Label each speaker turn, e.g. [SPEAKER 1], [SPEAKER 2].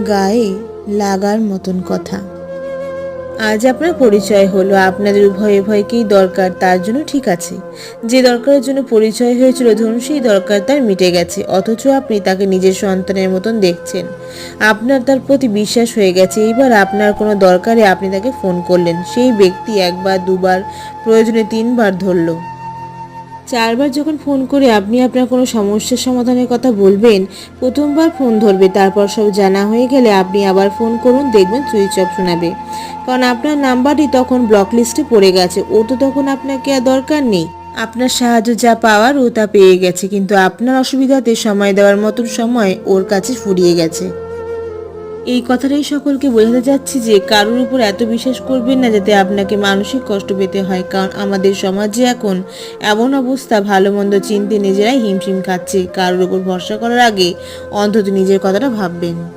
[SPEAKER 1] গায়ে লাগার মতন কথা। আজ আপনার পরিচয় হলো, আপনাদের উভয়কেই দরকার, তার জন্য ঠিক আছে। যে দরকারের জন্য পরিচয় হয়েছিল ধরুন সেই দরকার তার মিটে গেছে, অথচ আপনি তাকে নিজের সন্তানের মতন দেখছেন। আপনার তার প্রতি বিশ্বাস হয়ে গেছে। এইবার আপনার কোনো দরকারে আপনি তাকে ফোন করলেন, সেই ব্যক্তি একবার দুবার প্রয়োজনে তিনবার ধরলো। চারবার যখন ফোন করে আপনি আপনার কোনো সমস্যার সমাধানের কথা বলবেন, প্রথমবার ফোন ধরবে, তারপর সব জানা হয়ে গেলে আপনি আবার ফোন করুন, দেখবেন সুইচ অফ শোনাবে। কারণ আপনার নাম্বারটি তখন ব্লক লিস্টে পড়ে গেছে। ও তো তখন আপনাকে আর দরকার নেই, আপনার সাহায্য যা পাওয়ার ও তা পেয়ে গেছে, কিন্তু আপনার অসুবিধাতে সময় দেওয়ার মতন সময় ওর কাছে ফুরিয়ে গেছে। এই কথাটাই সকলকে বোঝাতে যাচ্ছি যে কারোর উপর এত বিশ্বাস করবেন না যাতে আপনাকে মানসিক কষ্ট পেতে হয়। কারণ আমাদের সমাজে এখন এমন অবস্থা, ভালো মন্দ চিনতে নিজেরাই হিমশিম খাচ্ছে। কারোর উপর ভরসা করার আগে অন্তত নিজের কথাটা ভাববেন।